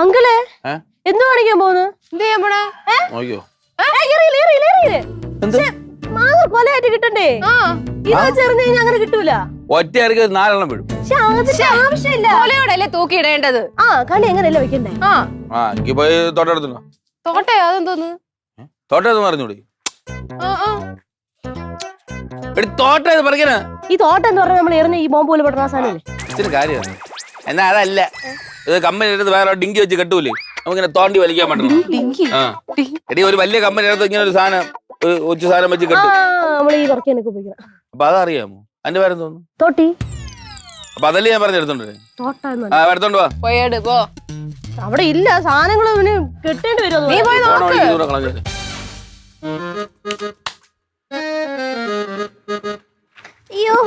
അങ്കിളെ എന്ത് കാണിക്കാൻ പോകുന്നു? മാങ്ങ കൊലയായിട്ട് കിട്ടണ്ടേ? ഇത് വെച്ചെറിഞ്ഞു കഴിഞ്ഞാൽ അങ്ങനെ കിട്ടൂല. ഒറ്റയർക്ക് 4 എണ്ണം വീഴും. ആവശ്യമില്ല, കൊലയോടല്ലേ തൂക്കിയിടേണ്ടത്. ആ കണി എങ്ങനെയല്ലേ വെക്കണ്ടേ? പോയി തോട്ടെടുത്തുണ്ടോ? തോട്ടയോ? അതെന്തോന്ന് തോട്ടം പറഞ്ഞൂടി. തോട്ടം പറയാ. ഈ തോട്ടം എന്ന് പറഞ്ഞാൽ നമ്മൾ എറിഞ്ഞ ഈ ബോംബ് പോലെ പെടുന്ന സാധനല്ലേ? ഇച്ചിരി കാര്യമാണ്. എന്നാ അതല്ല, ഇത് കമ്പനി എടുത്ത് വേറെ ഡിങ്കി വെച്ച് കെട്ടൂലേ, നമുക്കിങ്ങനെ തോണ്ടി വലിക്കാൻ പറ്റണം. എടി ഒരു വലിയ കമ്പനി എടുത്ത് ഇങ്ങനെ ഒരു സാധനം, ഒച്ച സാധനം വെച്ച് കെട്ടും. അപ്പൊ അതറിയാമോ? അതിന്റെ പേരെന്ന് തോന്നുന്നു തോട്ടി. അപ്പൊ അതല്ലേ ഞാൻ പറഞ്ഞെടുത്തോണ്ട് എടുത്തോണ്ട് വാ. അവിടെ ഇല്ല സാധനങ്ങൾ, കെട്ടേണ്ടി വരും. അയ്യോ,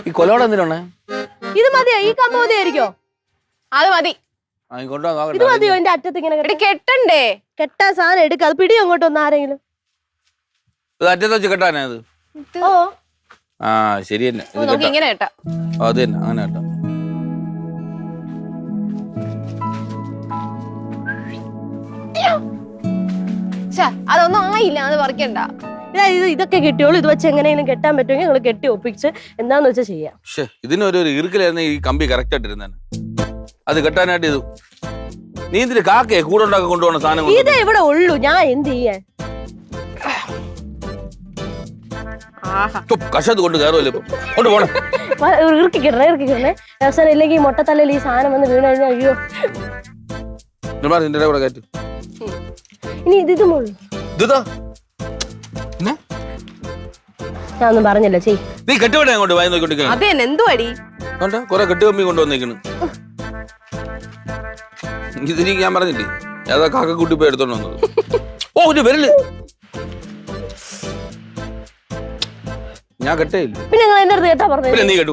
ഈ കൊലോടെ എന്തിനാണ്? ഇത് മതിയോ? ഈ കമ്പ് മതിയായിരിക്കോ? അത് മതി. ഇത് മതിയോ? എന്റെ അറ്റത്ത് ഇങ്ങനെ കെട്ടണ്ടേ? കെട്ടാൻ സാധനം എടുക്ക. അത് പിടി അങ്ങോട്ട് ഒന്ന് ആരെങ്കിലും. അറ്റത്ത് വെച്ച് കെട്ടാനാ അത്? ഓ ആ ശരി തന്നെ. ഇങ്ങനെ കേട്ടാ അത് തന്നെ, അങ്ങനെ കേട്ടാ. അതൊന്നും ആയില്ല, അത് പറിക്കണ്ട. ഇതൊക്കെ കിട്ടിയോളൂ. ഇത് വെച്ച് എങ്ങനെയും കെട്ടാൻ പറ്റുമെങ്കിൽ നിങ്ങൾ കെട്ടി ഒപ്പിച്ച് എന്താന്ന് വെച്ചാൽ ചെയ്യാം. ഇതിനൊരു ഇറുക്കിലായിരുന്നു ഈ കമ്പി കറക്റ്റ് ആയിട്ടിരുന്ന. അത് കെട്ടാനായിട്ട് ഇത് നീ എന്തിന് കാക്കയെ കൂടെ ഉണ്ടാക്കി കൊണ്ടുപോകണ സാധനം? ഇത് ഇവിടെ ഉള്ളൂ, ഞാൻ എന്ത് ചെയ്യാൻ? കഷത്ത് കൊണ്ട് കയറുമല്ലോ കൊണ്ട് പോണേ. ഇറുക്കിക്കിടണേ അവസാനം ഇല്ലെങ്കിൽ മുട്ടത്തല്ലയിൽ ഈ സാധനം വന്ന് വീണ് കഴിഞ്ഞാൽ അയ്യോ. കൂടെ കയറ്റും. ഇനി ഇത് മുള്ളു. ഞാനൊന്നും പറഞ്ഞല്ലോ, ചെയ്. നീ കെട്ടുപടി അങ്ങോട്ട് വായി നോക്കിക്കൊണ്ടിരിക്കണം. അതെ, എന്തോ അടി കൊറേ കെട്ടുകമ്പി കൊണ്ടുവന്നേക്കണ്. ഇതിന് ഞാൻ പറഞ്ഞില്ലേ ഏതാ കാക്കക്കുട്ടി പോയി എടുത്തോണ്ട് വന്നത്. ഓ ഒരു വിരല് ഞാൻ കെട്ടേ ഇല്ല. പിന്നെ എന്റെ അടുത്ത് കേട്ടാ പറഞ്ഞു. പിന്നെ നീ കെട്ടു.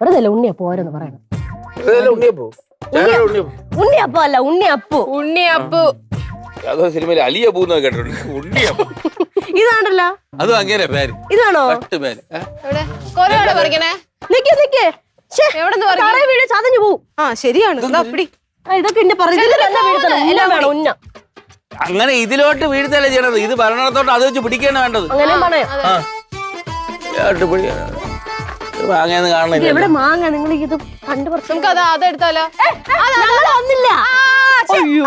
വെറുതെ ഉണ്ണിയപ്പോ ഓരോന്ന് പറയണം. ഉണ്ണിയപ്പോ അല്ല, ഉണ്ണിയപ്പു. അതോ സിനിമയിൽ അലിയ പൂന്ന് കേട്ടിട്ടുണ്ട്. ഉണ്ണിയപ്പോ ഇതാണല്ലോ. അതും അങ്ങനെ പേര്. ഇതാണോ പേര്? ശരിയാണ്. അങ്ങനെ ഇതിലോട്ട് വീഴ്ത്തല്ലേ ചെയ്യണത്. ഇത് ഭരണത്തോട്ട് അത് വെച്ച് പിടിക്കാണ് വേണ്ടത്. മാങ്ങയെന്ന് കാണുന്നില്ല. എവിടെ മാങ്ങ? നിങ്ങൾ ഇത് കണ്ടു നമുക്ക് അതെടുത്താലോ?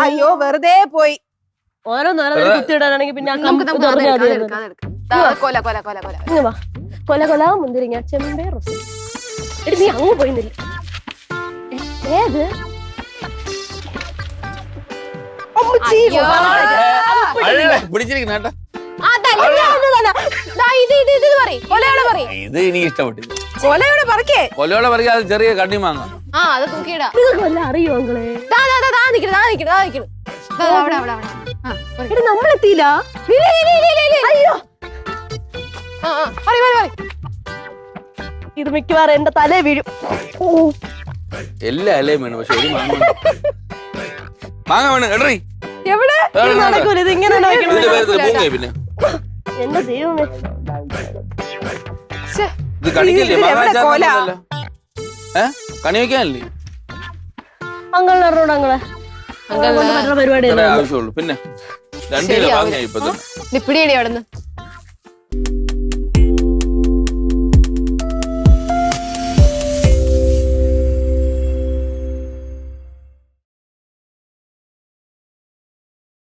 അയ്യോ വെറുതെ പോയി. ഓരോന്നോരോ കുത്തിയിടാനാണെങ്കിൽ പിന്നെ കൊല കൊല മുന്തിരിങ്ങ ചെമ്പേ റോസ്. നീ അങ്ങ് പോയിന്നില്ല. ഏത് പിടിച്ചിരിക്കുന്ന ഇത് എനിക്ക് ഇഷ്ടപ്പെട്ടു. കൊലയോടെ പറിക്കാ. അത് ചെറിയ കണ്ണി മാങ്ങ. അറിയോ അങ്ങളെ? നമ്മളെത്തിയില്ല. ഇത് മിക്കവാറും എന്റെ തലേ വീഴും. എല്ലാ ഇലയും വേണം, പക്ഷെ ഒരു മാങ്ങ വേണം. എടറി എവിടെ നടക്കൂല. ഇത് ഇങ്ങനെ പിന്നെ എന്റെ ദൈവമേ. ഇത് കണിക്കല്ലേ? കണി വെക്കാനല്ലേ? അങ്ങളോട് അങ്ങളെ പരിപാടി ആവശ്യമുള്ളൂ. പിന്നെ 2 കിലോ വാങ്ങിയ ഇപ്പൊ പിടിയടി അവിടെ നിന്ന്.